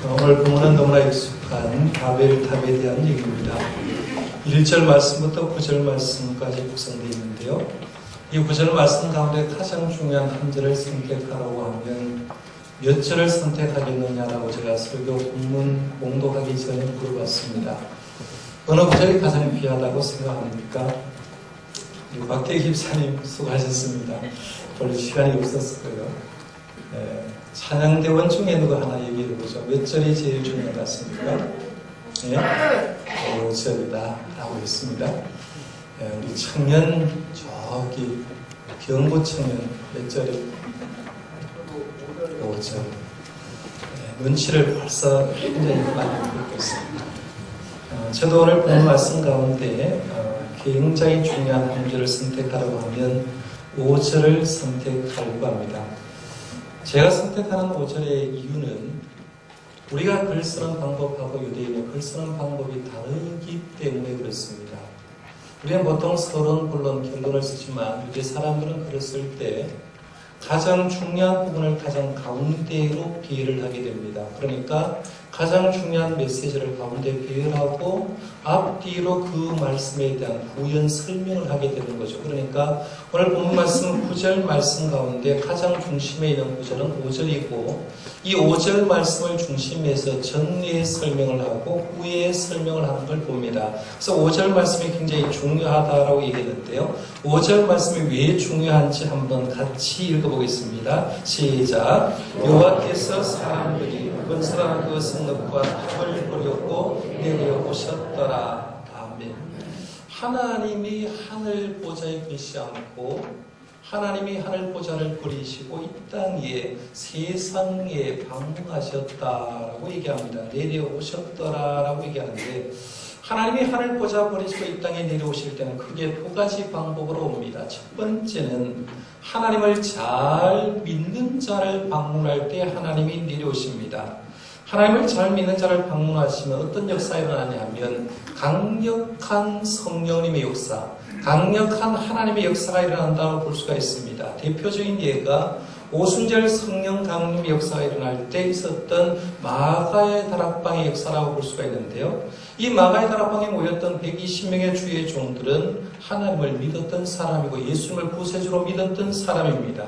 오늘 본문은 너무나 익숙한 바벨탑에 대한 얘기입니다. 1절 말씀부터 9절 말씀까지 구성되어 있는데요. 이 9절 말씀 가운데 가장 중요한 한 절을 선택하라고 하면 몇 절을 선택하겠느냐라고 제가 설교 본문 봉독하기 전에 물어봤습니다. 어느 구절이 가장 귀하다고 생각합니까? 박태기 집사님 수고하셨습니다. 별로 시간이 없었을 거예요. 찬양대원 중에 누가 하나 얘기해보죠. 몇 절이 제일 중요한 것 같습니까? 5절이다 라고 했습니다. 우리 청년 저기 경부 청년 몇 절이? 5절. 눈치를 벌써 굉장히 많이 보고 있습니다. 저도 오늘 본 말씀 가운데 굉장히 중요한 한 절을 선택하라고 하면 5절을 선택하려고 합니다. 제가 선택하는 5절의 이유는 우리가 글 쓰는 방법하고 유대인의 글 쓰는 방법이 다르기 때문에 그렇습니다. 우리는 보통 서론, 본론, 결론을 쓰지만 유대 사람들은 글을 쓸 때 가장 중요한 부분을 가장 가운데로 비례를 하게 됩니다. 그러니까 가장 중요한 메시지를 가운데 비례하고 앞뒤로 그 말씀에 대한 부연 설명을 하게 되는 거죠. 그러니까 오늘 본 말씀 9절 말씀 가운데 가장 중심에 있는 구절은 5절이고 이 5절 말씀을 중심해서 전의 설명을 하고 후의 설명을 하는 걸 봅니다. 그래서 5절 말씀이 굉장히 중요하다라고 얘기했는데요. 5절 말씀이 왜 중요한지 한번 같이 읽어보겠습니다. 시작. 여호와께서 사람들이 건설한 그 성읍과 탑을 버렸고 내려오셨더라. 아멘. 하나님이 하늘 보좌에 계시지 않고 하나님이 하늘 보좌를 버리시고 이 땅에 세상에 방문하셨다라고 얘기합니다. 내려오셨더라라고 얘기하는데 하나님이 하늘 보좌 버리시고 이 땅에 내려오실 때는 크게 두 가지 방법으로 옵니다. 첫 번째는 하나님을 잘 믿는 자를 방문할 때 하나님이 내려오십니다. 하나님을 잘 믿는 자를 방문하시면 어떤 역사가 일어나냐 하면 강력한 성령님의 역사, 강력한 하나님의 역사가 일어난다고 볼 수가 있습니다. 대표적인 예가 오순절 성령 강림의 역사가 일어날 때 있었던 마가의 다락방의 역사라고 볼 수가 있는데요. 이 마가의 다락방에 모였던 120명의 주의 종들은 하나님을 믿었던 사람이고 예수님을 구세주로 믿었던 사람입니다.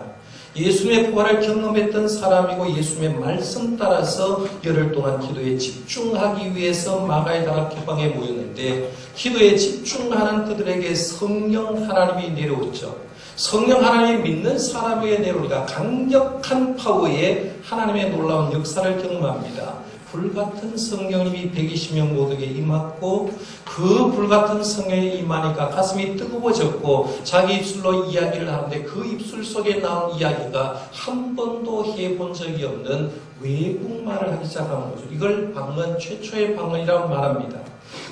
예수님의 부활을 경험했던 사람이고 예수님의 말씀 따라서 열흘 동안 기도에 집중하기 위해서 마가의 다락방에 모였는데 기도에 집중하는 그들에게 성령 하나님이 내려오죠. 성령 하나님이 믿는 사람 위에 내려오니까 강력한 파워에 하나님의 놀라운 역사를 경험합니다. 불같은 성령님이 120명 모두에게 임했고 그 불같은 성령이 임하니까 가슴이 뜨거워졌고 자기 입술로 이야기를 하는데 그 입술 속에 나온 이야기가 한 번도 해본 적이 없는 외국말을 하기 시작한 거죠. 이걸 방언, 최초의 방언이라고 말합니다.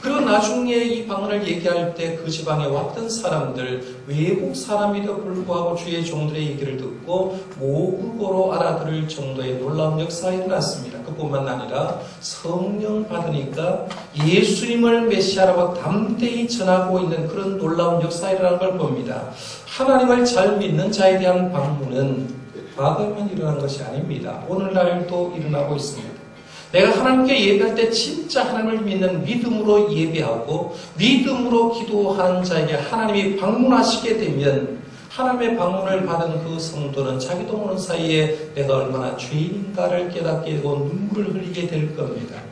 그리고 나중에 이 방언을 얘기할 때 그 지방에 왔던 사람들, 외국 사람에도 불구하고 주의 종들의 얘기를 듣고 모국어로 알아들을 정도의 놀라운 역사가 일어났습니다. 그뿐만 아니라 성령 받으니까 예수님을 메시아라고 담대히 전하고 있는 그런 놀라운 역사가 일어난 걸 봅니다. 하나님을 잘 믿는 자에 대한 방문은 과거에만 일어난 것이 아닙니다. 오늘날도 일어나고 있습니다. 내가 하나님께 예배할 때 진짜 하나님을 믿는 믿음으로 예배하고 믿음으로 기도하는 자에게 하나님이 방문하시게 되면 하나님의 방문을 받은 그 성도는 자기도 모르는 사이에 내가 얼마나 죄인인가를 깨닫게 되고 눈물을 흘리게 될 겁니다.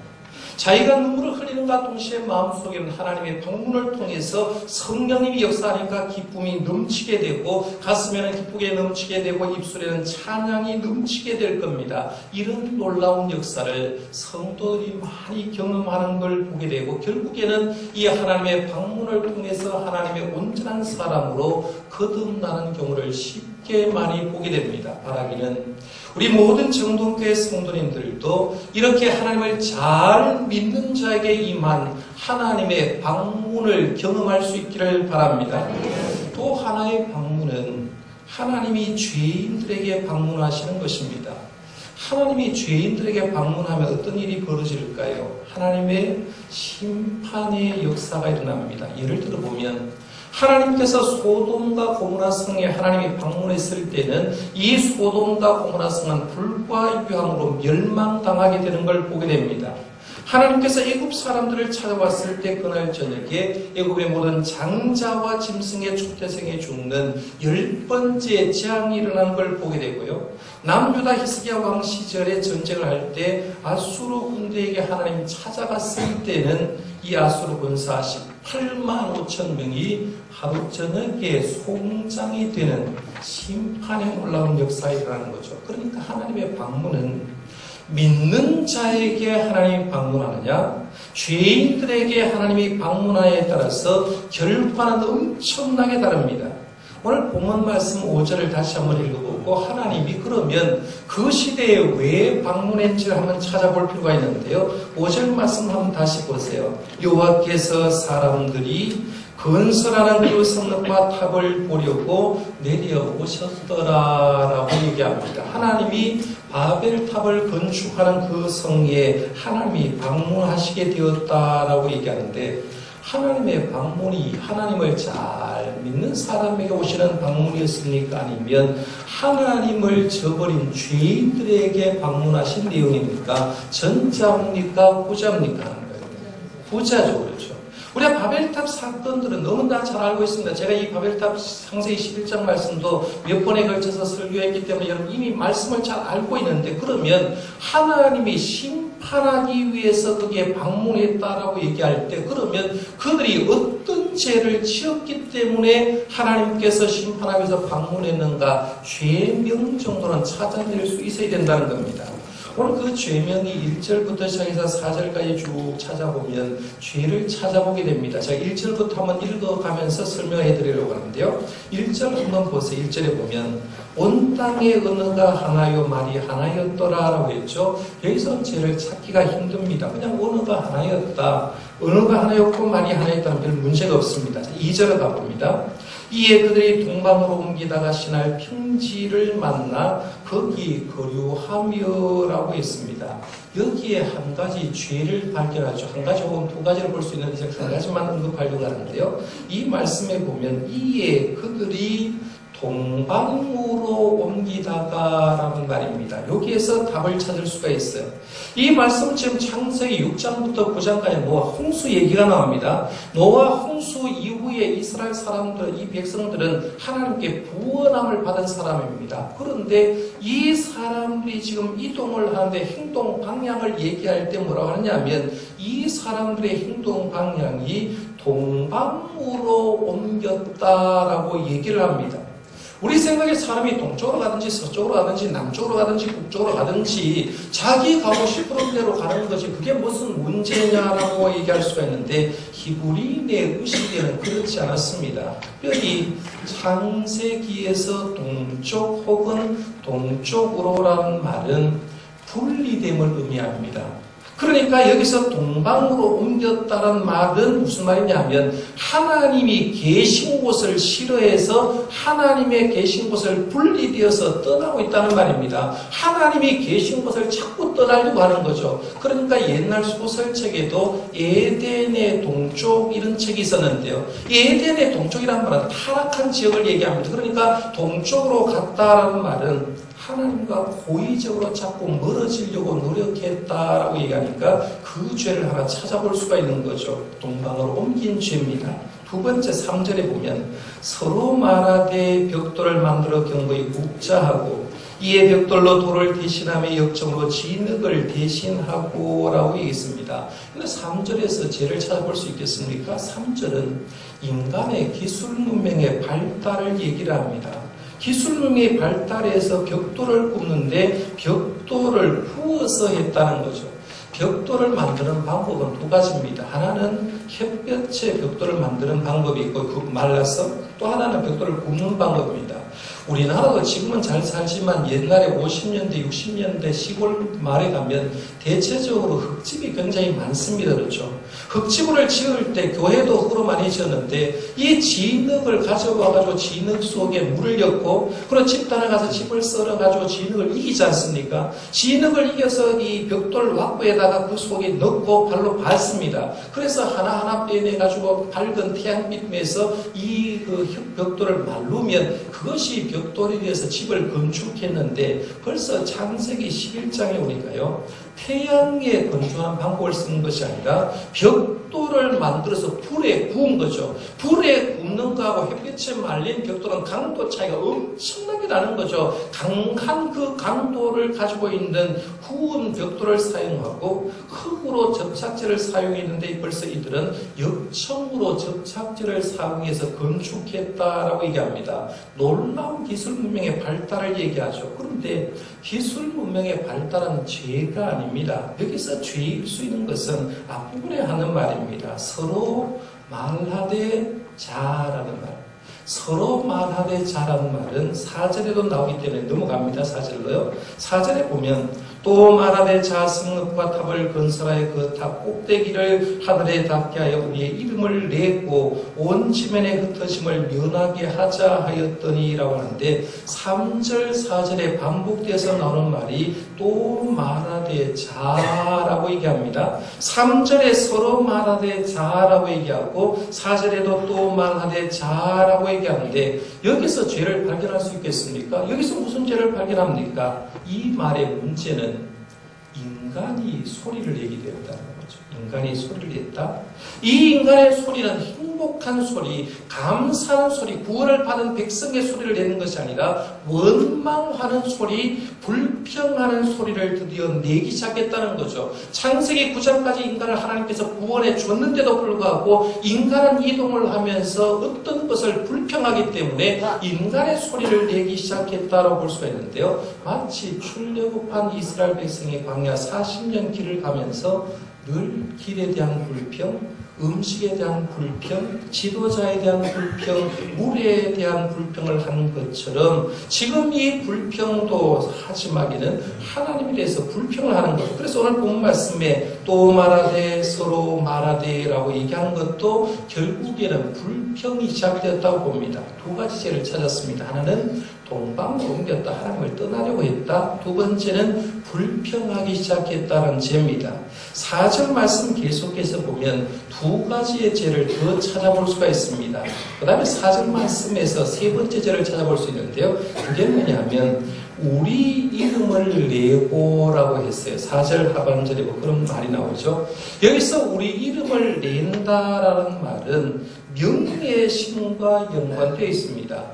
자기가 눈물을 흘리는가 동시에 마음속에는 하나님의 방문을 통해서 성령님이 역사하니까 기쁨이 넘치게 되고 가슴에는 기쁘게 넘치게 되고 입술에는 찬양이 넘치게 될 겁니다. 이런 놀라운 역사를 성도들이 많이 경험하는 걸 보게 되고 결국에는 이 하나님의 방문을 통해서 하나님의 온전한 사람으로 거듭나는 경우를 쉽게 많이 보게 됩니다. 바라기는 우리 모든 정동교회 성도님들도 이렇게 하나님을 잘 믿는 자에게 임한 하나님의 방문을 경험할 수 있기를 바랍니다. 또 하나의 방문은 하나님이 죄인들에게 방문하시는 것입니다. 하나님이 죄인들에게 방문하면 어떤 일이 벌어질까요? 하나님의 심판의 역사가 일어납니다. 예를 들어 보면 하나님께서 소돔과 고모라 성에 하나님이 방문했을 때는 이 소돔과 고모라 성은 불과 유황으로 멸망당하게 되는 걸 보게 됩니다. 하나님께서 애굽 사람들을 찾아왔을 때 그날 저녁에 애굽의 모든 장자와 짐승의 초태생이 죽는 10번째 재앙이 일어나는 걸 보게 되고요. 남유다 히스기야 왕 시절에 전쟁을 할 때 아수르 군대에게 하나님이 찾아갔을 때는 이 아수르 군사 18만 5천 명이 하루 저녁에 송장이 되는 심판에 놀라운 역사가 일어나는 거죠. 그러니까 하나님의 방문은 믿는 자에게 하나님이 방문하느냐, 죄인들에게 하나님이 방문하느냐에 따라서 결과는 엄청나게 다릅니다. 오늘 본문 말씀 5절을 다시 한번 읽어보고 하나님이 그러면 그 시대에 왜 방문했는지를 한번 찾아볼 필요가 있는데요. 5절 말씀 한번 다시 보세요. 여호와께서 사람들이 건설하는 그 성읍과 탑을 보려고 내려오셨더라라고 얘기합니다. 하나님이 바벨탑을 건축하는 그 성에 하나님이 방문하시게 되었다라고 얘기하는데, 하나님의 방문이 하나님을 잘 믿는 사람에게 오시는 방문이었습니까? 아니면 하나님을 저버린 죄인들에게 방문하신 내용입니까? 전자입니까? 후자입니까? 후자죠, 그렇죠. 우리가 바벨탑 사건들은 너무나 잘 알고 있습니다. 제가 이 바벨탑 창세기 11장 말씀도 몇 번에 걸쳐서 설교했기 때문에 여러분 이미 말씀을 잘 알고 있는데, 그러면 하나님이 심판하기 위해서 거기에 방문했다라고 얘기할 때, 그러면 그들이 어떤 죄를 지었기 때문에 하나님께서 심판하기 위해서 방문했는가, 죄명 정도는 찾아낼 수 있어야 된다는 겁니다. 오늘 그 죄명이 1절부터 시작해서 4절까지 쭉 찾아보면 죄를 찾아보게 됩니다. 제가 1절부터 한번 읽어가면서 설명해 드리려고 하는데요. 1절 한번 보세요. 1절에 보면 온 땅의 언어가 하나요 말이 하나였더라라고 했죠. 여기서 죄를 찾기가 힘듭니다. 그냥 언어가 하나였다. 언어가 하나였고 말이 하나였다는 별 문제가 없습니다. 2절을 가봅니다. 이에 그들이 동방으로 옮기다가 신할 평지를 만나 거기 거류하며라고 했습니다. 여기에 한 가지 죄를 발견하죠. 한 가지 혹은 두 가지를 볼 수 있는데 제가 한 가지만 언급하려고 하는데요. 이 말씀에 보면 이에 그들이 동방으로 옮기다가라는 말입니다. 여기에서 답을 찾을 수가 있어요. 이 말씀은 지금 창세기 6장부터 9장까지 노아 홍수 얘기가 나옵니다. 노아 홍수 이후에 이스라엘 사람들, 이 백성들은 하나님께 구원함을 받은 사람입니다. 그런데 이 사람들이 지금 이동을 하는데 행동 방향을 얘기할 때 뭐라고 하냐면 이 사람들의 행동 방향이 동방으로 옮겼다라고 얘기를 합니다. 우리 생각에 사람이 동쪽으로 가든지 서쪽으로 가든지 남쪽으로 가든지 북쪽으로 가든지 자기 가고 싶은 대로 가는 것이 그게 무슨 문제냐라고 얘기할 수가 있는데, 히브리인의 의식에는 그렇지 않았습니다. 특별히 창세기에서 동쪽 혹은 동쪽으로라는 말은 분리됨을 의미합니다. 그러니까 여기서 동방으로 옮겼다는 말은 무슨 말이냐면 하나님이 계신 곳을 싫어해서 하나님의 계신 곳을 분리되어서 떠나고 있다는 말입니다. 하나님이 계신 곳을 자꾸 떠나려고 하는 거죠. 그러니까 옛날 소설책에도 에덴의 동쪽 이런 책이 있었는데요. 에덴의 동쪽이라는 말은 타락한 지역을 얘기합니다. 그러니까 동쪽으로 갔다라는 말은 하나님과 고의적으로 자꾸 멀어지려고 노력했다라고 얘기하니까 그 죄를 하나 찾아볼 수가 있는 거죠. 동방으로 옮긴 죄입니다. 두 번째 3절에 보면 서로 말하되 벽돌을 만들어 경거히 묵자하고 이에 벽돌로 돌을 대신하며 역정으로 진흙을 대신하고 라고 얘기했습니다. 근데 3절에서 죄를 찾아볼 수 있겠습니까? 3절은 인간의 기술 문명의 발달을 얘기를 합니다. 기술 문명이 발달해서 벽돌을 굽는데 벽돌을 구워서 했다는 거죠. 벽돌을 만드는 방법은 두 가지입니다. 하나는 햇볕에 벽돌을 만드는 방법이 있고 말라서, 또 하나는 벽돌을 굽는 방법입니다. 우리나라도 지금은 잘 살지만 옛날에 50년대, 60년대 시골 마을에 가면 대체적으로 흙집이 굉장히 많습니다. 그렇죠? 흙집을 지을 때 교회도 흙으로 많이 지었는데 이 진흙을 가져와가지고 진흙 속에 물을 넣고 그런 집단에 가서 집을 썰어가지고 진흙을 이기지 않습니까? 진흙을 이겨서 이 벽돌 왁구에다가 그 속에 넣고 발로 밟습니다. 그래서 하나하나 빼내가지고 밝은 태양빛에서 이 그 벽돌을 말르면 그것이 벽돌에 의해서 집을 건축했는데 벌써 창세기 11장에 오니까요. 태양에 건조하는 방법을 쓰는 것이 아니라 벽돌을 만들어서 불에 구운 거죠. 불에 굽는 거하고 햇빛에 말린 벽돌은 강도 차이가 엄청나게 나는 거죠. 강한 그 강도를 가지고 있는 구운 벽돌을 사용하고 흙으로 접착제를 사용했는데 벌써 이들은 역청으로 접착제를 사용해서 건축했다라고 얘기합니다. 놀라운 기술 문명의 발달을 얘기하죠. 그런데 기술 문명의 발달은 죄가 아닙니다. 여기서 죄일 수 있는 것은 앞부분에 하는 말입니다. 서로 말하되 자라는 말. 서로 말하되 자라는 말은 4절에도 나오기 때문에 넘어갑니다. 4절로요. 4절에 보면 또 말하되 자 성읍과 탑을 건설하여 그 탑 꼭대기를 하늘에 닿게 하여 우리의 이름을 내고 온 지면에 흩어짐을 면하게 하자 하였더니라고 하는데 3절 4절에 반복돼서 나오는 말이 또 말하되 자라고 얘기합니다. 3절에 서로 말하되 자라고 얘기하고 4절에도 또 말하되 자라고 얘기하는데 여기서 죄를 발견할 수 있겠습니까? 여기서 무슨 죄를 발견합니까? 이 말의 문제는 인간이 소리를 내게 되었다는 거죠. 인간이 소리를 냈다. 이 인간의 소리는 행복한 소리, 감사한 소리, 구원을 받은 백성의 소리를 내는 것이 아니라 원망하는 소리, 불평하는 소리를 드디어 내기 시작했다는 거죠. 창세기 9장까지 인간을 하나님께서 구원해 줬는데도 불구하고 인간은 이동을 하면서 어떤 것을 불평하기 때문에 인간의 소리를 내기 시작했다고 볼 수가 있는데요. 마치 출애굽한 이스라엘 백성이 광야 40년 길을 가면서 늘 길에 대한 불평, 음식에 대한 불평, 지도자에 대한 불평, 물에 대한 불평을 하는 것처럼 지금 이 불평도 하지마기는 하나님에 대해서 불평을 하는 거죠. 그래서 오늘 본 말씀에 또 말하되 서로 말하되라고 얘기하는 것도 결국에는 불평이 시작되었다고 봅니다. 두 가지 죄를 찾았습니다. 하나는 동방으로 옮겼다. 하나님을 떠나려고 했다. 두 번째는 불평하기 시작했다는 죄입니다. 4절 말씀 계속해서 보면 두 가지의 죄를 더 찾아볼 수가 있습니다. 그 다음에 4절 말씀에서 세 번째 죄를 찾아볼 수 있는데요. 그게 뭐냐면 우리 이름을 내고라고 했어요. 4절 하반절에 뭐 그런 말이 나오죠. 여기서 우리 이름을 낸다라는 말은 명예심과 연관되어 있습니다.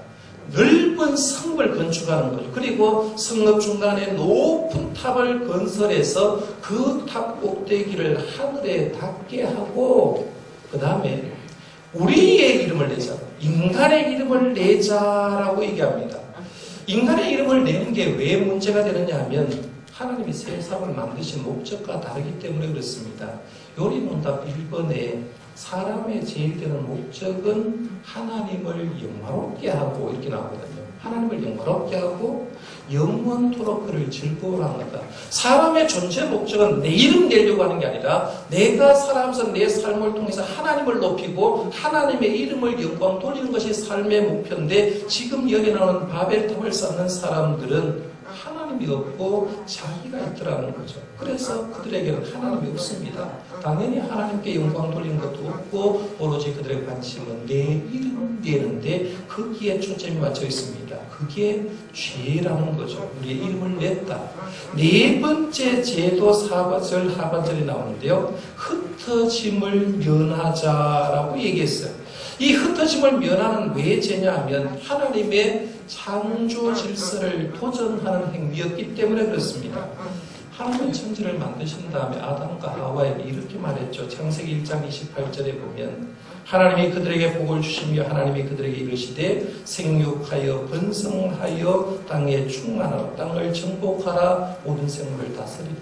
넓은 성읍을 건축하는 거죠. 그리고 성읍 중간에 높은 탑을 건설해서 그 탑 꼭대기를 하늘에 닿게 하고 그 다음에 우리의 이름을 내자. 인간의 이름을 내자라고 얘기합니다. 인간의 이름을 내는 게 왜 문제가 되느냐 하면 하나님이 세상을 만드신 목적과 다르기 때문에 그렇습니다. 요리문답 1번에 사람의 제일 되는 목적은 하나님을 영화롭게 하고 이렇게 나오거든요. 하나님을 영화롭게 하고 영원토록 그를 즐거워하는 거다. 사람의 존재 목적은 내 이름 내려고 하는 게 아니라 내가 살아가면서 내 삶을 통해서 하나님을 높이고 하나님의 이름을 영광 돌리는 것이 삶의 목표인데 지금 여기 나오는 바벨탑을 쌓는 사람들은 하나님이 없고 자기가 있더라는 거죠. 그래서 그들에게는 하나님이 없습니다. 당연히 하나님께 영광 돌리는 것도 없고 오로지 그들의 관심은 내 이름 내는데 거기에 초점이 맞춰 있습니다. 그게 죄라는 거죠. 우리의 이름을 냈다. 네 번째 죄도 4절 하반절에 나오는데요. 흩어짐을 면하자라고 얘기했어요. 이 흩어짐을 면하는 왜 죄냐 하면 하나님의 창조 질서를 도전하는 행위였기 때문에 그렇습니다. 하나님은 천지를 만드신 다음에 아담과 하와에게 이렇게 말했죠. 창세기 1장 28절에 보면 하나님이 그들에게 복을 주시며 하나님이 그들에게 이르시되 생육하여 번성하여 땅에 충만하라 땅을 정복하라 모든 생물을 다스리라.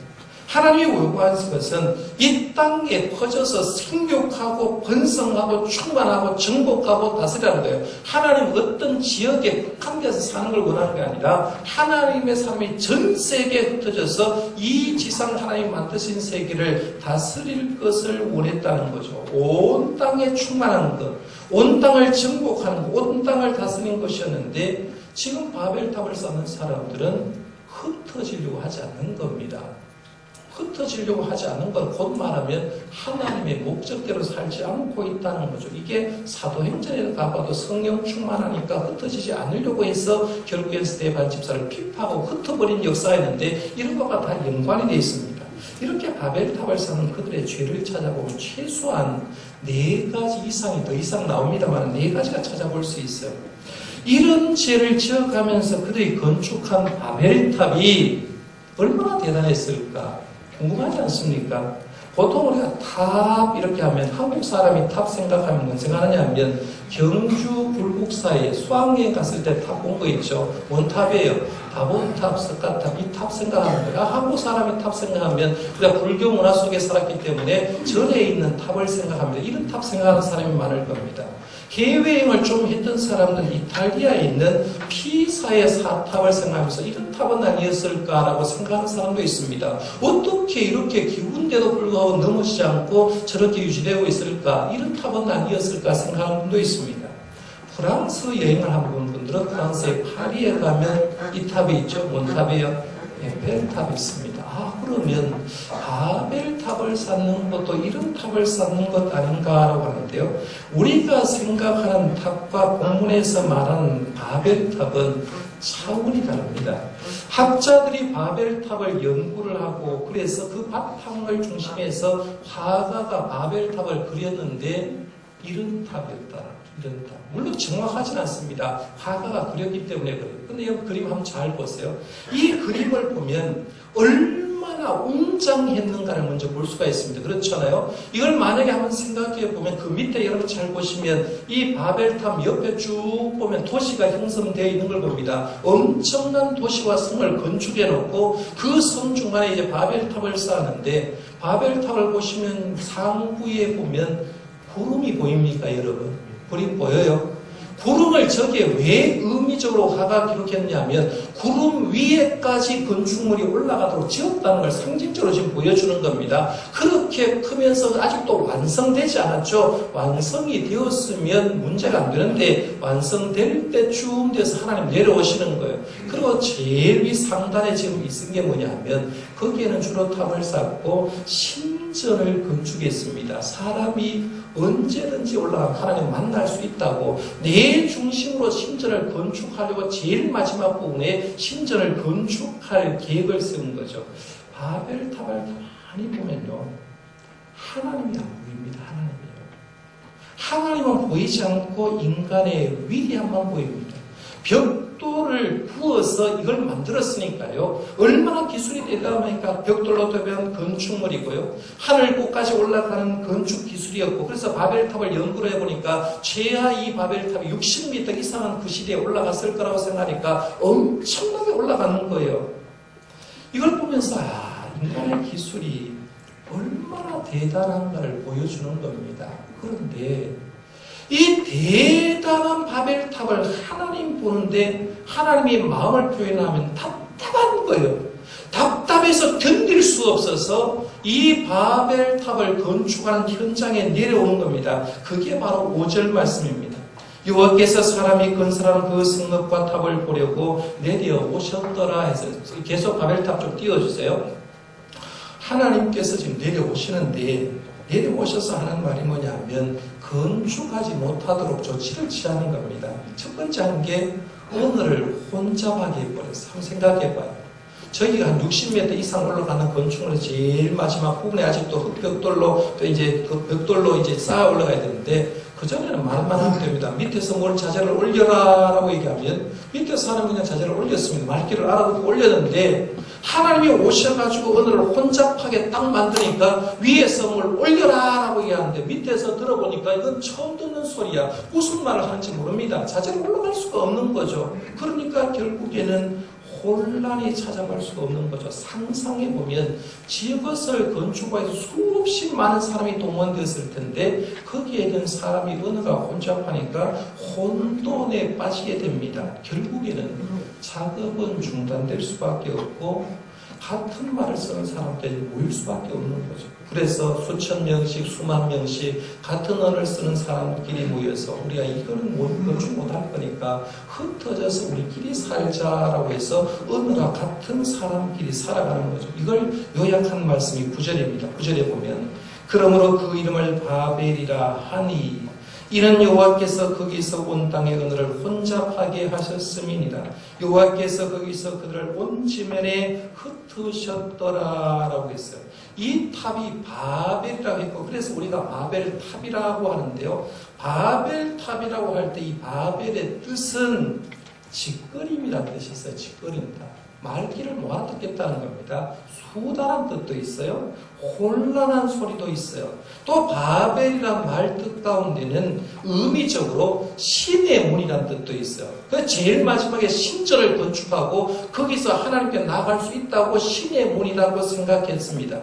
하나님이 요구하는 것은 이 땅에 퍼져서 생육하고 번성하고 충만하고 정복하고 다스리라는 거예요. 하나님은 어떤 지역에 국한돼서 사는 걸 원하는 게 아니라 하나님의 사람이 전 세계에 흩어져서 이 지상 하나님이 만드신 세계를 다스릴 것을 원했다는 거죠. 온 땅에 충만한 것, 온 땅을 정복하는 것, 온 땅을 다스리는 것이었는데 지금 바벨탑을 쌓는 사람들은 흩어지려고 하지 않는 겁니다. 흩어지려고 하지 않는 건 곧 말하면 하나님의 목적대로 살지 않고 있다는 거죠. 이게 사도행전에 가봐도 성령 충만하니까 흩어지지 않으려고 해서 결국엔 스데반 집사를 핍하고 흩어버린 역사였는데 이런 것과 다 연관이 되어 있습니다. 이렇게 바벨탑을 쌓는 그들의 죄를 찾아보면 최소한 4가지 이상이 더 이상 나옵니다만 4가지가 찾아볼 수 있어요. 이런 죄를 지어가면서 그들이 건축한 바벨탑이 얼마나 대단했을까 궁금하지 않습니까? 보통 우리가 탑 이렇게 하면 한국 사람이 탑 생각하면 뭔 생각하냐 하면 경주 불국사에 수학여행 갔을 때 탑 본 거 있죠. 원탑이에요. 다본탑, 석가탑, 이 탑 생각하는 거예요. 한국 사람이 탑 생각하면 우리가 불교 문화 속에 살았기 때문에 절에 있는 탑을 생각합니다. 이런 탑 생각하는 사람이 많을 겁니다. 해외여행을 좀 했던 사람들은 이탈리아에 있는 피사의 사탑을 생각하면서 이런 탑은 아니었을까라고 생각하는 사람도 있습니다. 어떻게 이렇게 기운데도 불구하고 넘어지지 않고 저렇게 유지되고 있을까? 이런 탑은 아니었을까 생각하는 분도 있습니다. 프랑스 여행을 한 분들은 프랑스의 파리에 가면 이 탑이 있죠. 뭔 탑이에요? 에펠탑이 있습니다. 그러면 바벨탑을 쌓는 것도 이런 탑을 쌓는 것 아닌가라고 하는데요. 우리가 생각하는 탑과 본문에서 말하는 바벨탑은 차원이 다릅니다. 학자들이 바벨탑을 연구를 하고 그래서 그 바탕을 중심해서 화가가 바벨탑을 그렸는데 이런 탑이었다. 이런 탑. 물론 정확하진 않습니다. 화가가 그렸기 때문에 그래요. 근데 이 그림 한번 잘 보세요. 이 그림을 보면 얼마나 웅장했는가를 먼저 볼 수가 있습니다. 그렇잖아요. 이걸 만약에 한번 생각해 보면 그 밑에 여러분 잘 보시면 이 바벨탑 옆에 쭉 보면 도시가 형성되어 있는 걸 봅니다. 엄청난 도시와 성을 건축해 놓고 그 성 중간에 이제 바벨탑을 쌓았는데 바벨탑을 보시면 상부에 보면 구름이 보입니까, 여러분? 구름 보여요? 구름을 저게 왜 의미적으로 화가 기록했냐면 구름 위에까지 건축물이 올라가도록 지었다는 걸 상징적으로 지금 보여주는 겁니다. 그렇게 크면서 아직도 완성되지 않았죠. 완성이 되었으면 문제가 안 되는데 완성될 때쯤 돼서 하나님 내려오시는 거예요. 그리고 제일 위 상단에 지금 있은 게 뭐냐 하면 거기에는 주로 탑을 쌓고 신전을 건축했습니다. 사람이 언제든지 올라가면 하나님 만날 수 있다고 내 중심으로 신전을 건축하려고 제일 마지막 부분에 신전을 건축할 계획을 세운 거죠. 바벨탑을 가만히 보면요. 하나님이 안 보입니다. 하나님은 보이지 않고 인간의 위대함만 보입니다. 벽돌을 구워서 이걸 만들었으니까요. 얼마나 기술이 대단하니까 벽돌로 되면 건축물이고요. 하늘 곳까지 올라가는 건축 기술이었고 그래서 바벨탑을 연구를 해보니까 최하 이 바벨탑이 60m 이상은 그 시대에 올라갔을 거라고 생각하니까 엄청나게 올라가는 거예요. 이걸 보면서 인간의 기술이 얼마나 대단한가를 보여주는 겁니다. 그런데 이 대단한 바벨탑을 하나님 보는데 하나님이 마음을 표현하면 답답한 거예요. 답답해서 견딜 수 없어서 이 바벨탑을 건축하는 현장에 내려오는 겁니다. 그게 바로 5절 말씀입니다. 여호와께서 사람이 건설한 그 성읍과 탑을 보려고 내려오셨더라 해서 계속 바벨탑 좀 띄워주세요. 하나님께서 지금 내려오시는데 내려오셔서 하는 말이 뭐냐면 건축하지 못하도록 조치를 취하는 겁니다. 첫 번째 한 게 오늘을 혼잡하게 해버렸어요. 한번 생각해봐요. 저기가 한 60m 이상 올라가는 건축물의 제일 마지막 부분에 아직도 흙벽돌로 또 이제 그 벽돌로 이제 쌓아 올라가야 되는데 그전에는 말만 하면 됩니다. 밑에서 뭘 자재를 올려라 라고 얘기하면 밑에서 하는 그냥 자재를 올렸습니다. 말귀를 알아듣고 올렸는데 하나님이 오셔가지고 오늘을 혼잡하게 딱 만드니까 위에서 뭘 올려라 라고 얘기하는데 밑에서 들어보니까 이건 처음 듣는 소리야. 무슨 말을 하는지 모릅니다. 자재를 올라갈 수가 없는 거죠. 그러니까 결국에는 혼란이 찾아갈 수가 없는 거죠. 상상해보면 지것을 건축하여서 수없이 많은 사람이 동원되었을 텐데 거기에 든 사람이 언어가 혼잡하니까 혼돈에 빠지게 됩니다. 결국에는 작업은 중단될 수밖에 없고 같은 말을 쓰는 사람들이 모일 수밖에 없는 거죠. 그래서 수천 명씩 수만 명씩 같은 언어를 쓰는 사람끼리 모여서 우리가 이거는 건축 못할 거니까 흩어져서 우리끼리 살자라고 해서 언어가 같은 사람끼리 살아가는 거죠. 이걸 요약한 말씀이 9절입니다. 9절에 보면 그러므로 그 이름을 바벨이라 하니 이는 여호와께서 거기서 온 땅의 언어를 혼잡하게 하셨음이니라. 여호와께서 거기서 그들을 온 지면에 흩으셨더라라고 했어요. 이 탑이 바벨이라고 했고 그래서 우리가 바벨 탑이라고 하는데요. 바벨 탑이라고 할 때 이 바벨의 뜻은 짓거림이라는 뜻이 있어요. 짓거린다. 말귀를 못 알아듣겠다는 겁니다. 수다란 뜻도 있어요. 혼란한 소리도 있어요. 또 바벨이란 말 뜻 가운데는 의미적으로 신의 문이라는 뜻도 있어요. 그 제일 마지막에 신전을 건축하고 거기서 하나님께 나아갈 수 있다고 신의 문이라고 생각했습니다.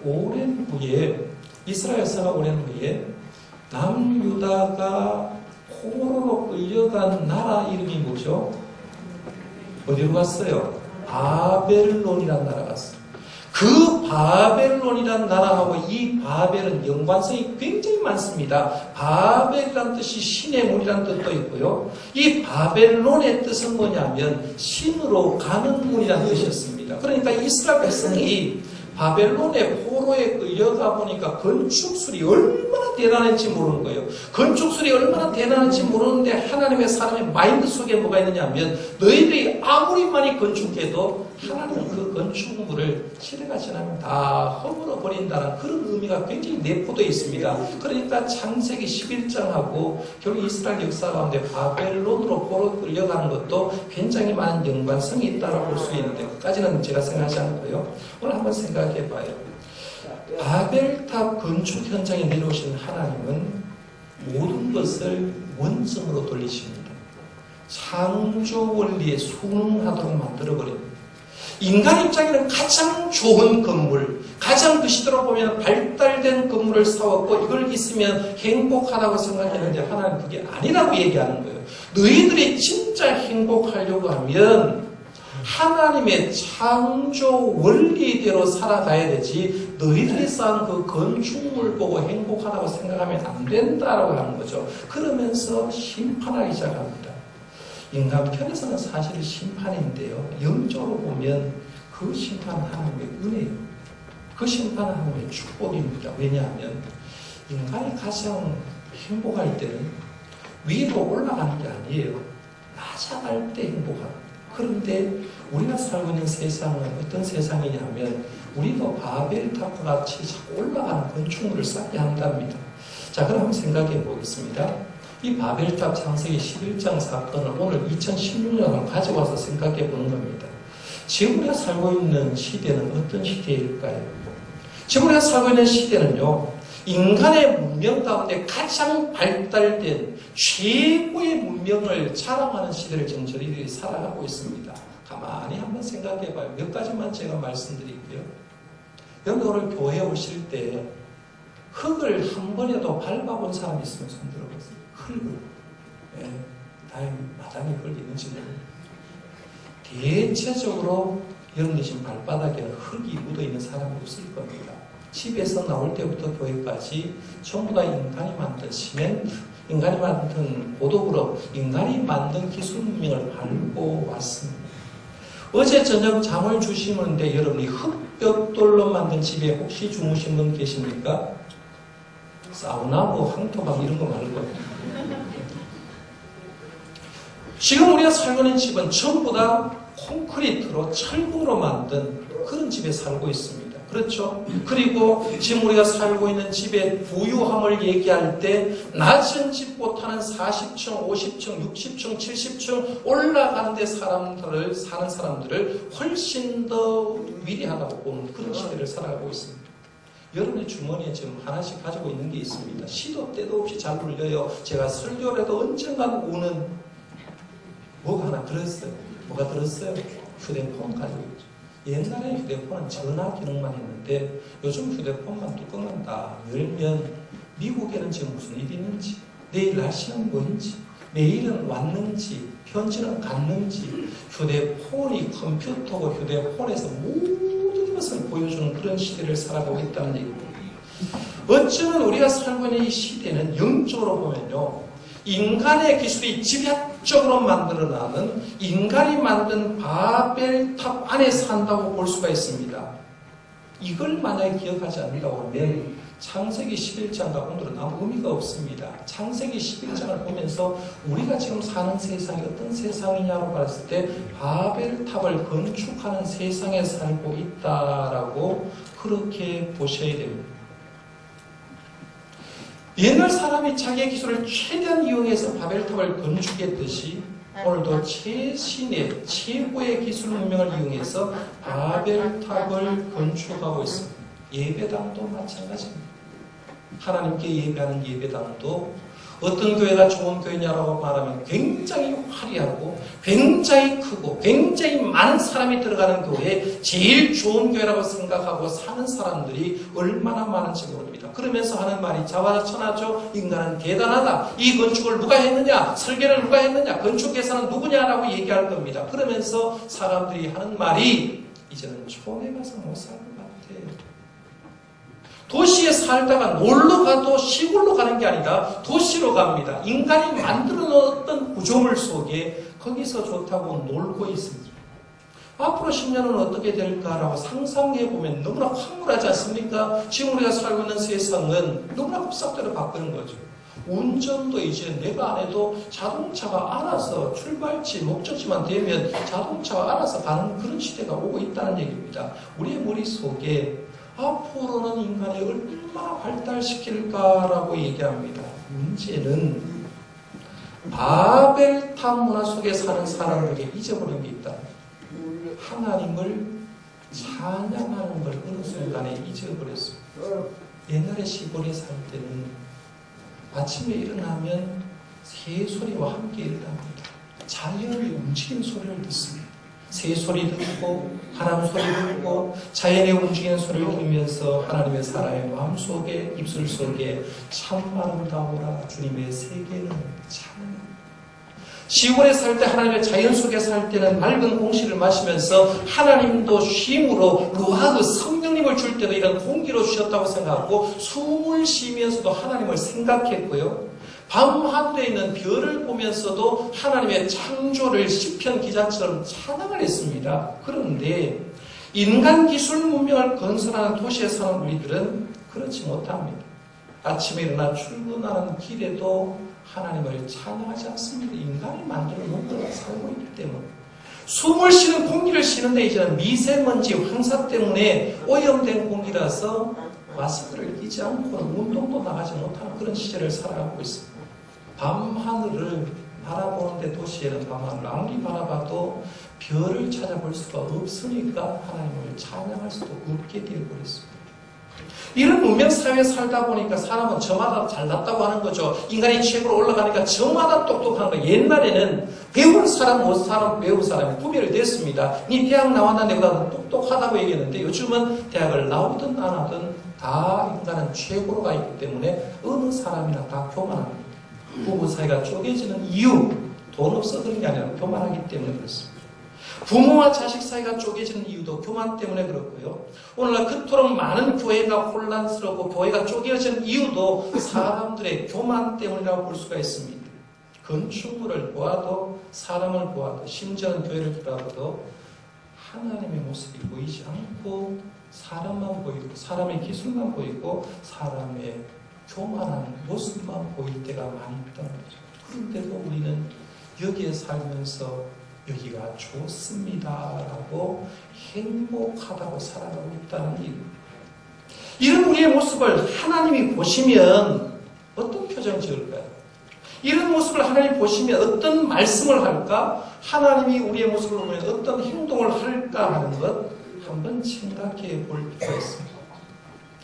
오랜 후에 이스라엘사가 오랜 후에 남유다가 포로로 끌려간 나라 이름이 뭐죠? 어디로 갔어요? 바벨론이라는 나라가 갔어요. 그 바벨론이라는 나라하고 이 바벨은 연관성이 굉장히 많습니다. 바벨이라는 뜻이 신의 문이라는 뜻도 있고요. 이 바벨론의 뜻은 뭐냐면 신으로 가는 문이라는 뜻이었습니다. 그러니까 이스라엘 백성이 바벨론의 포로에 끌려가 보니까 건축술이 얼마나 대단한지 모르는 거예요. 건축술이 얼마나 대단한지 모르는데 하나님의 사람의 마인드 속에 뭐가 있느냐 하면 너희들이 아무리 많이 건축해도 하나님은 그 건축물을 시대가 지나면 다 허물어 버린다는 그런 의미가 굉장히 내포되어 있습니다. 그러니까 창세기 11장하고 결국 이스라엘 역사 가운데 바벨론으로 포로 끌려가는 것도 굉장히 많은 연관성이 있다고 볼 수 있는데 그까지는 제가 생각하지 않고요. 오늘 한번 생각해 봐요. 바벨탑 건축 현장에 내려오신 하나님은 모든 것을 원점으로 돌리십니다. 창조 원리에 순응하도록 만들어버립니다. 인간 입장에는 가장 좋은 건물, 가장 그 시대로 보면 발달된 건물을 사왔고 이걸 있으면 행복하다고 생각했는데 하나님 그게 아니라고 얘기하는 거예요. 너희들이 진짜 행복하려고 하면 하나님의 창조 원리대로 살아가야 되지 너희들이 쌓은 그 건축물 보고 행복하다고 생각하면 안 된다라고 하는 거죠. 그러면서 심판하기 시작합니다. 인간 편에서는 사실 심판인데요. 영적으로 보면 그 심판은 하나님의 은혜예요. 그 심판은 하나님의 축복입니다. 왜냐하면 인간이 가장 행복할 때는 위로 올라가는 게 아니에요. 낮아갈 때 행복합니다. 그런데 우리가 살고 있는 세상은 어떤 세상이냐면 우리도 바벨탑과 같이 자꾸 올라가는 건축물을 쌓게 한답니다. 자, 그럼 한번 생각해 보겠습니다. 이 바벨탑 창세기 11장 사건을 오늘 2016년을 가져와서 생각해 보는 겁니다. 지금 우리가 살고 있는 시대는 어떤 시대일까요? 지금 우리가 살고 있는 시대는요, 인간의 문명 가운데 가장 발달된 최고의 문명을 자랑하는 시대를 지금 저희들이 살아가고 있습니다. 가만히 한번 생각해 봐요. 몇 가지만 제가 말씀드릴게요. 여러분 오늘 교회에 오실 때 흙을 한 번이라도 밟아본 사람이 있으면 손 들어보세요. 흙을. 네, 다행히 마당에 흙이 있는지 모르겠어요. 대체적으로 여러분들 지금 발바닥에는 흙이 묻어있는 사람이 없을 겁니다. 집에서 나올 때부터 교회까지 전부 다 인간이 만든 시멘트, 인간이 만든 보도구로 인간이 만든 기술 문명을 밟고 왔습니다. 어제 저녁 잠을 주시는데 여러분이 흙벽돌로 만든 집에 혹시 주무신 분 계십니까? 사우나, 뭐 황토방 이런 거 말고. 지금 우리가 살고 있는 집은 전부 다 콘크리트로 철근으로 만든 그런 집에 살고 있습니다. 그렇죠? 그리고 지금 우리가 살고 있는 집의 부유함을 얘기할 때 낮은 집보다는 40층, 50층, 60층, 70층 올라가는 데 사는 사람들을 훨씬 더 위대하다고 보는 그런 시대를 살아가고 있습니다. 여러분의 주머니에 지금 하나씩 가지고 있는 게 있습니다. 시도 때도 없이 잘 울려요. 제가 설교를 해도 언젠가 우는 뭐가 하나 들었어요. 뭐가 들었어요? 휴대폰 가지고 있죠. 옛날에 휴대폰은 전화 기능만 했는데 요즘 휴대폰만 뚜껑만 다 열면 미국에는 지금 무슨 일이 있는지, 내일 날씨는 뭔지, 메일은 왔는지, 편지는 갔는지, 휴대폰이 컴퓨터고 휴대폰에서 모든 것을 보여주는 그런 시대를 살아가고 있다는 얘기입니다. 어쩌면 우리가 살고 있는 이 시대는 영적으로 보면요, 인간의 기술이 집약적으로 만들어나는 인간이 만든 바벨탑 안에 산다고 볼 수가 있습니다. 이걸 만약에 기억하지 않는다고 하면 창세기 11장과 오늘은 아무 의미가 없습니다. 창세기 11장을 보면서 우리가 지금 사는 세상이 어떤 세상이냐고 봤을 때 바벨탑을 건축하는 세상에 살고 있다라고 그렇게 보셔야 됩니다. 옛날 사람이 자기의 기술을 최대한 이용해서 바벨탑을 건축했듯이 오늘도 최신의 최고의 기술 문명을 이용해서 바벨탑을 건축하고 있습니다. 예배당도 마찬가지입니다. 하나님께 예배하는 예배당도 어떤 교회가 좋은 교회냐라고 말하면 굉장히 화려하고 굉장히 크고 굉장히 많은 사람이 들어가는 교회에 제일 좋은 교회라고 생각하고 사는 사람들이 얼마나 많은지 모릅니다. 그러면서 하는 말이 자화자찬하죠. 인간은 대단하다. 이 건축을 누가 했느냐, 설계를 누가 했느냐, 건축 예산은 누구냐라고 얘기할 겁니다. 그러면서 사람들이 하는 말이 이제는 촌에 가서 못 살 것 같아요. 도시에 살다가 놀러 가도 시골로 가는 게 아니라 도시로 갑니다. 인간이 만들어 놓았던 구조물 속에 거기서 좋다고 놀고 있습니다. 앞으로 10년은 어떻게 될까라고 상상해 보면 너무나 황홀하지 않습니까? 지금 우리가 살고 있는 세상은 너무나 급속도로 바꾸는 거죠. 운전도 이제 내가 안 해도 자동차가 알아서 출발지, 목적지만 되면 자동차가 알아서 가는 그런 시대가 오고 있다는 얘기입니다. 우리의 머릿속에 앞으로는 인간이 얼마나 발달시킬까라고 얘기합니다. 문제는 바벨탑 문화 속에 사는 사람들에게 잊어버린 게 있다. 하나님을 찬양하는 걸 어느 순간에 잊어버렸습니다. 옛날에 시골에 살 때는 아침에 일어나면 새 소리와 함께 일어납니다. 자연이 움직이는 소리를 듣습니다. 새 소리 듣고 바람 소리 듣고 자연의 움직이는 소리를 들으면서 하나님의 사랑의 마음속에 입술 속에 참 아름다우라 주님의 세계는 찬양. 시골에 살 때 하나님의 자연 속에 살 때는 맑은 공기를 마시면서 하나님도 쉼으로 루하그 성령님을 줄 때도 이런 공기로 주셨다고 생각하고 숨을 쉬면서도 하나님을 생각했고요. 밤하늘에 있는 별을 보면서도 하나님의 창조를 시편 기자처럼 찬양을 했습니다. 그런데 인간 기술 문명을 건설하는 도시에 사는 우리들은 그렇지 못합니다. 아침에 일어나 출근하는 길에도 하나님을 찬양하지 않습니다. 인간이 만들어 놓은 것을 살고 있기 때문에. 숨을 쉬는 공기를 쉬는데 이제는 미세먼지 황사 때문에 오염된 공기라서 마스크를 끼지 않고는 운동도 나가지 못하는 그런 시절을 살아가고 있습니다. 밤하늘을 바라보는데 도시에는 밤하늘을 아무리 바라봐도 별을 찾아볼 수가 없으니까 하나님을 찬양할 수도 없게 되어버렸습니다. 이런 문명사회에 살다 보니까 사람은 저마다 잘났다고 하는 거죠. 인간이 최고로 올라가니까 저마다 똑똑한 거. 옛날에는 배울 사람 못 사람 배운 사람이 구별이 됐습니다. 니 대학 나왔는데 내보다 똑똑하다고 얘기했는데 요즘은 대학을 나오든 안 하든 다 인간은 최고로 가 있기 때문에 어느 사람이나 다 교만합니다. 부부 사이가 쪼개지는 이유, 돈 없어 그런 게 아니라 교만하기 때문에 그렇습니다. 부모와 자식 사이가 쪼개지는 이유도 교만 때문에 그렇고요. 오늘날 그토록 많은 교회가 혼란스럽고 교회가 쪼개지는 이유도 사람들의 교만 때문이라고 볼 수가 있습니다. 건축물을 보아도 사람을 보아도 심지어는 교회를 돌아봐도 하나님의 모습이 보이지 않고 사람만 보이고 사람의 기술만 보이고 사람의 교만한 모습만 보일 때가 많이 있다는 거죠. 그런데도 우리는 여기에 살면서 여기가 좋습니다라고 행복하다고 살아가고 있다는 일입니다. 이런 우리의 모습을 하나님이 보시면 어떤 표정 지을까요? 이런 모습을 하나님이 보시면 어떤 말씀을 할까? 하나님이 우리의 모습을 보면 어떤 행동을 할까 하는 것 한번 생각해 볼 필요가 있습니다.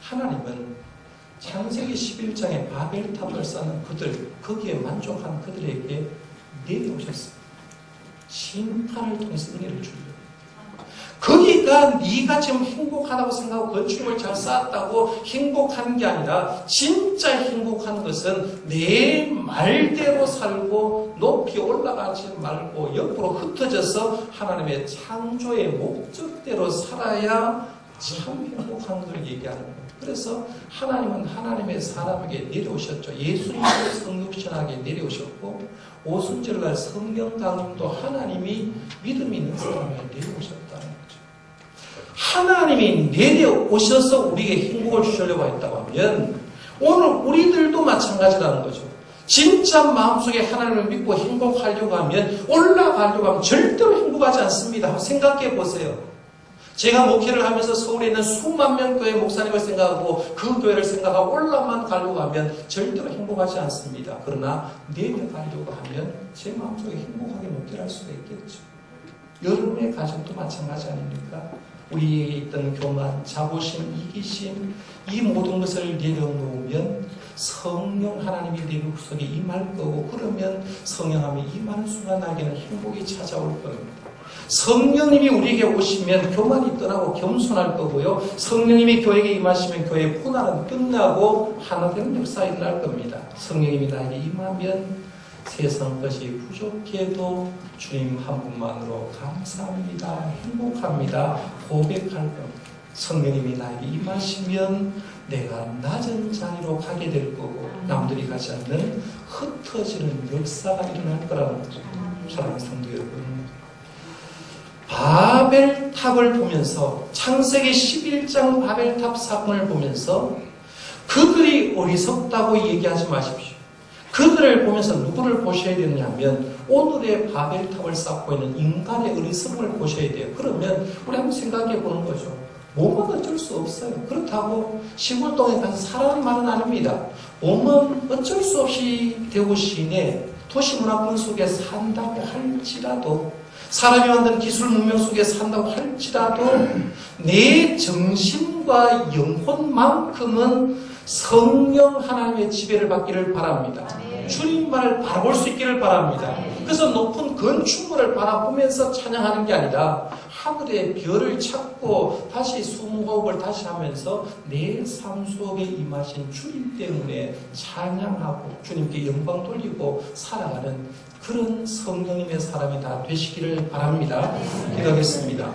하나님은 창세기 11장에 바벨탑을 쌓는 그들, 거기에 만족한 그들에게 내려오셨습니다. 심판을 통해서 은혜를 주려. 거기가 네가 지금 행복하다고 생각하고 건축물 잘 쌓았다고 행복한 게 아니라 진짜 행복한 것은 내 말대로 살고 높이 올라가지 말고 옆으로 흩어져서 하나님의 창조의 목적대로 살아야 참 행복한 걸 얘기하는 거예요. 그래서 하나님은 하나님의 사람에게 내려오셨죠. 예수님도 성육신하게 내려오셨고 오순절날 성령 강림도 하나님이 믿음 있는 사람에게 내려오셨다는 거죠. 하나님이 내려오셔서 우리에게 행복을 주시려고 했다고 하면 오늘 우리들도 마찬가지라는 거죠. 진짜 마음속에 하나님을 믿고 행복하려고 하면 올라가려고 하면 절대로 행복하지 않습니다. 한번 생각해 보세요. 제가 목회를 하면서 서울에 있는 수만 명 교회 목사님을 생각하고 그 교회를 생각하고 올라만 가려고 하면 절대로 행복하지 않습니다. 그러나 내려가려고 하면 제 마음속에 행복하게 목회를 할 수가 있겠죠. 여러분의 가정도 마찬가지 아닙니까? 우리에게 있던 교만, 자부심, 이기심 이 모든 것을 내려놓으면 성령 하나님이 내 속에 임할 거고 그러면 성령함이 임하는 순간 나에게는 행복이 찾아올 겁니다. 성령님이 우리에게 오시면 교만이 떠나고 겸손할 거고요. 성령님이 교회에 임하시면 교회의 분할은 끝나고 하나 되는 역사가 일어날 겁니다. 성령님이 나에게 임하면 세상 것이 부족해도 주님 한 분만으로 감사합니다. 행복합니다. 고백할 겁니다. 성령님이 나에게 임하시면 내가 낮은 자리로 가게 될 거고 남들이 가지 않는 흩어지는 역사가 일어날 거라는 거죠. 사랑하는 성도 여러분, 바벨탑을 보면서 창세기 11장 바벨탑 사건을 보면서 그들이 어리석다고 얘기하지 마십시오. 그들을 보면서 누구를 보셔야 되느냐면 오늘의 바벨탑을 쌓고 있는 인간의 어리석음을 보셔야 돼요. 그러면 우리 한번 생각해 보는 거죠. 몸은 어쩔 수 없어요. 그렇다고 시골동에 가서 살아는 말은 아닙니다. 몸은 어쩔 수 없이 대구 시내 도시문화권 속에 산다고 할지라도 사람이 만든 기술 문명 속에 산다고 할지라도 내 정신과 영혼만큼은 성령 하나님의 지배를 받기를 바랍니다. 주님만을 바라볼 수 있기를 바랍니다. 그래서 높은 건축물을 바라보면서 찬양하는 게 아니라 하늘의 별을 찾고 다시 숨호흡을 다시 하면서 내 삶 속에 임하신 주님 때문에 찬양하고 주님께 영광 돌리고 살아가는 그런 성령님의 사람이 다 되시기를 바랍니다. 기도하겠습니다.